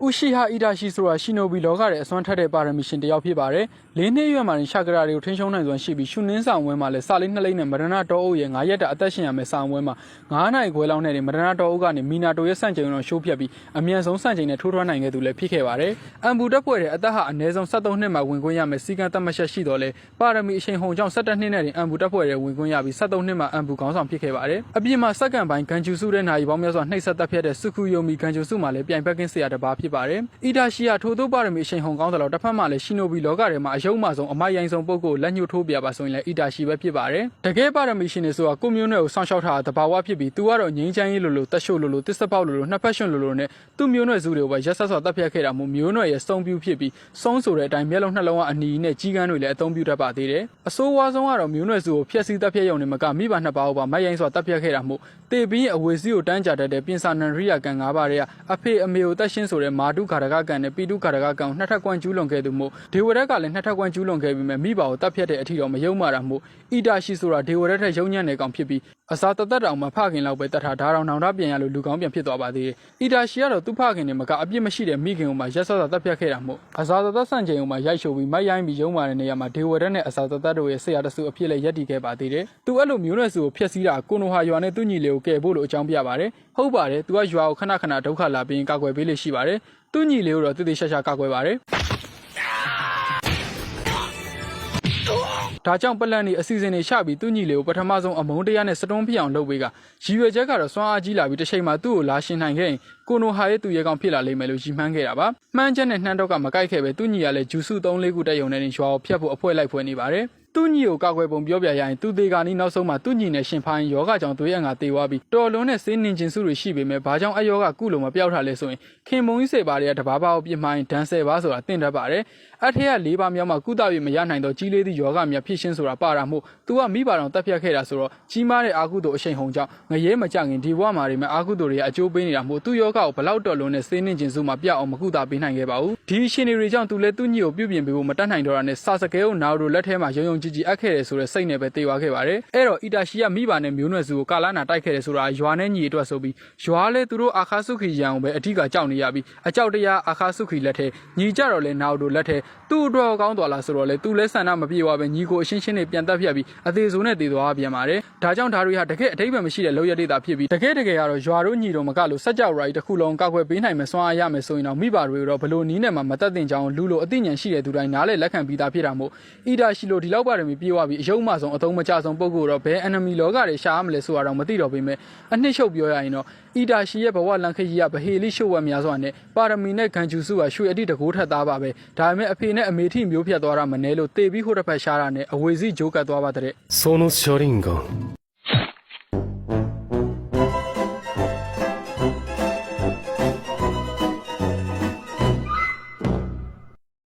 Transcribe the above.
ဥရှိဟာအီဒါရှိဆိုတာရှိနိုဘီလောကရဲ့အစွမ်းထက်တဲ့ပါရမီရှင်တယောက်ဖြစ်ပါတယ်။၄နှစ်ရွယ်မှာရှာကရာတွေကိုထိန်းချုပ်နိုင်စွမ်းရှိပြီးရှုနှင်းဆောင်ဝဲမှာလည်းစာလေး2လိမ့်နဲ့မရဏတော်အုပ်ရဲ့9ရက်တာအသက်ရှင်ရမယ့်ဆောင်ဝဲမှာ9နိုင်ခွဲလောက်နဲ့မရဏတော်အုပ်ကနေမီနာတိုရဲ့စန့်ကျင်တော်ရှိုးဖြတ်ပြီးအမြန်ဆုံးစန့်ကျင်နဲ့ထိုးထွားနိုင်ခဲ့သူလည်းဖြစ်ခဲ့ပါတယ်။အမ်ဘူတက်ပွဲတဲ့အသက်ဟာအနည်းဆုံး73နှစ်မှာဝင်ခွင့်ရမယ်စီကံသက်မှတ်ချက်ရှိတော့လေပါရမီအရှိန်ဟုန်ကြောင့်17နှစ်နဲ့တင်အမ်ဘူတက်ပွဲရဲ့ဝင်ခွင့်ရပြီး73နှစ်မှာအမ်ဘူခေါင်းဆောင်ဖြစ်ခဲ့ပါတယ်။အပြင်မှာစက္ကန့်ပိုင်းဂန်ဂျူစုတဲ့နိုင်ပေါင်းများစွာနှိပ်စက်တက်ဖြတ်တဲ့စုခုယိုမီဂန်ဂျူစုမှာလည်းပြိုင်ဘက်ကင်းဆရာတစ်ပါးဖြစ်ပါတယ်။အီဒါရှိဟာထို့သောပါရမီအရှိန်ဟုန်ကောင်းတယ်လို့တစ်ဖက်မှာလည်းရှိနိုဘီလောကထဲမှာအယုံမှဆုံးအမိုက်ရိုင်းဆုံးပုဂ္ဂိုလ်လက်ညှိုးထိုးပြပါဆိုရင်လည်းအီဒါရှိပဲဖြစ်ပါတယ်။တကယ်ပါရမီရှင်တွေဆိုတာကိုမျိုးနွယ်ကိုစောင့်ရှောက်ထားတာတဘာဝဖြစ်ပြီးသူကတော့ငြိမ်းချမ်းရေးလိုလိုတက်ရှို့လိုလိုတစ်စပေါက်လိုလိုနှစ်ဖက်ရှင်လိုလိုနဲ့သူ့မျိုးနွယ်စုတွေကိုပဲရက်ဆက်စွာတပ်ဖြတ်ခဲ့တာမို့မျိုးနွယ်ရဲ့စုံပြူဖြစ်ပြီးစုံဆိုတဲ့အတိုင်းမျက်လုံးနှလုံးကအနီနဲ့ကြီးကန်းတွေလည်းအသုံးပြုတတ်ပါသေးတယ်။အဆိုးဝါးဆုံးကတော့မျိုးနွယ်စုကိုဖျက်ဆီးတပ်ဖြတ်ရုံနဲ့မကမိဘနှစ်ပါးကိုပါမိုက်ရိုင်းစွာတပ်ဖြတ်ခဲ့တာမို့တေပြီးအဝေစီကိုတန်းကြတတ်တဲ့ပြင်စာနန်ရိယာကန်၅ပါးတွေကအဖေအမေကိုတက်ရှင်းဆိုတဲ့မာတုခါရကကန်နဲ့ပီတုခါရကကန်နှစ်ထပ်ကွမ်းကျူးလွန်ခဲ့သူမို့ဒေဝရက်ကလည်းနှစ်ထပ်ကွမ်းကျူးလွန်ခဲ့ပြီးမြမိဘကိုတပ်ဖြတ်တဲ့အထီတော့မယုံမာတာမို့အီဒါရှိဆိုတာဒေဝရက်ထက်ရုံညံ့နေကောင်ဖြစ်ပြီးအစာတသက်တောင်မှဖခင်လောက်ပဲတတ်ထားဓာတောင်ထောင်ထားပြန်ရလို့လူကောင်းပြန်ဖြစ်သွားပါသေးတယ်။အီဒါရှိကတော့သူ့ဖခင်နဲ့မကအပြစ်မရှိတဲ့မိခင်ကိုမှရက်ဆော့တပ်ဖြတ်ခဲ့တာမို့အစာတသက်ဆန့်ကျင်ကိုမှရိုက်ရှို့ပြီးမိုက်ရိုင်းပြီးယုံမာတဲ့နေရာမှာဒေဝရက်နဲ့အစာတသက်တို့ရဲ့ဆရာတဆူအဖြစ်လည်းရက်တည်ခဲ့ပါသေးတယ်။သူအဲ့လိုမျိုးနွယ်စုကိုဖျက်ဆီးတာကိုနိုဟာရွာနဲ့သူ့ညီလေးကိုကယ်ဖို့လို့အကြောင်းပြပါတယ်။ဟုတ်ပါတယ်သူကရွာကိုခဏခဏဒုက္ခလာပြီးကာကွယ်ပေးလို့ရှိပါတယ်။သူ့ညီလေးကိုတော့တိတိကျကျကာကွယ်ပါတယ်။ဒါကြောင့်ပလန်နေအစီအစဉ်တွေချပြီးသူ့ညီလေးကိုပထမဆုံးအမုန်းတရားနဲ့စတွန်းပြအောင်လုပ်ပေးကရည်ရွယ်ချက်ကတော့စွမ်းအားကြီးလာပြီးတစ်ချိန်မှာသူ့ကိုလာရှင်နိုင်ခဲ့ရင်ကိုနိုဟာရဲ့သူရဲကောင်ဖြစ်လာလိမ့်မယ်လို့ရည်မှန်းခဲ့တာပါမှန်းချက်နဲ့နှမ်းတော့ကမကိုက်ခဲ့ပဲသူ့ညီကလည်းဂျူစု3-4ခုတက်ယုံနဲ့ရွာကိုဖျက်ဖို့အဖွဲလိုက်ဖွဲနေပါတယ်သူ့ညီကိုကာကွယ်ပုံပြောပြရရင်သူတေကာနီးနောက်ဆုံးမှာသူ့ညီနဲ့ရှင်ဖိုင်းယောဂကြောင့်သွေးရငါတေသွားပြီးတော်လုံးနဲ့စေးနင်ကျင်စုတွေရှိပေမဲ့ဘာကြောင့်အယောဂကုလို့မပြောက်ထားလဲဆိုရင်ခင်မုံကြီးစေပါတွေကတဘာဘာကိုပြစ်မှိုင်းဒန်ဆယ်ပါဆိုတာသိတတ်ပါတယ်အထက်က၄ပါးမြောက်မှာကုသပြီးမရနိုင်တော့ကြီးလေးသည့်ယောဂများဖြစ်ရှင်းဆိုတာပါတာမို့သူကမိဘတော်တက်ဖြတ်ခဲ့တာဆိုတော့ကြီးမားတဲ့အာကုသို့အရှိန်ဟုန်ကြောင့်ငရဲမကြခင်ဒီဘဝမှာတွေမှာအာကုသို့တွေအကျိုးပေးနေတာမို့သူ့ယောဂကိုဘလောက်တော်လုံးနဲ့စေးနင်ကျင်စုမှာပြအောင်မကုသပေးနိုင်ခဲ့ပါဘူးဒီရှင်တွေကြောင့်သူလည်းသူ့ညီကိုပြုပြင်ပေးဖို့မတတ်နိုင်တော့တာနဲ့စာစကဲကိုနာရိုလက်ထဲမှာယုံယုံကြည်ကြည်အပ်ခဲ့တယ်ဆိုတဲ့စိတ်နဲ့ပဲတေသွားခဲ့ပါတယ်အဲ့တော့အီတာရှိကမိဘနဲ့မျိုးနွယ်စုကိုကာလာနာတိုက်ခဲ့တယ်ဆိုတာရွာနဲ့ညီအတွက်ဆိုပြီးရွာလဲသူတို့အာခါစုခီရန်ကိုပဲအထက်ကကြောက်နေရပြီးအကြောက်တရားအာခါစုခီလက်ထဲညီကြတော့လဲနာရိုလက်ထဲသူ့အတွက်ကောင်းသွားလားဆိုတော့လေသူလဲဆန္ဒမပြေပါပဲညီကိုအရှင်းရှင်းနဲ့ပြန်တက်ဖြတ်ပြီးအသေးစိုးနဲ့တေသွားပြန်ပါတယ်ဒါကြောင့်ဒါတွေဟာတကယ်အထိပ္ပယ်မရှိတဲ့လောက်ရတဲ့တာဖြစ်ပြီးတကယ်ကတော့ရွာတို့ညီတို့မကလို့စက်ကြောက်ရာကြီးတစ်ခုလုံးကောက်ွယ်ပေးနိုင်မယ်စွမ်းအားရမယ်ဆိုရင်တော့မိဘတွေတော့ဘလို့နီးနဲ့မှမတက်တင်ကြအောင်လူလိုအသိဉာဏ်ရှိတဲ့သူတိုင်းနားလေလက်ခံပြီးသားဖြစ်တာမို့အီဒါရှိလိုဒီလောက်ပါတယ်မပြေသွားပြီးအယုံမှဆုံးအသုံးမကျဆုံးပုဂ္ဂိုလ်တော့ဘယ် enemy လောကတွေရှာရမလဲဆိုတာတော့မသိတော့ပေမဲ့အနှစ်ချုပ်ပြောရရင်တော့အီဒါရှိရဲ့ဘဝလန်ခရီးကဗဟေလိရှုပ်ဝက်များစွာနဲ့ပါရမီနဲ့ဂန်ဂျူစုကရွှေအတိတကိုးထက်သားပါပဲဒါပေမဲ့အဖေနဲ့အမေထိမျိုးဖြတ်သွားတာမနဲလို့တေပြီးဟိုတစ်ဖက်ရှားတာနဲ့အဝေစီဂျိုးကတ်သွားပါတဲ့その車輪が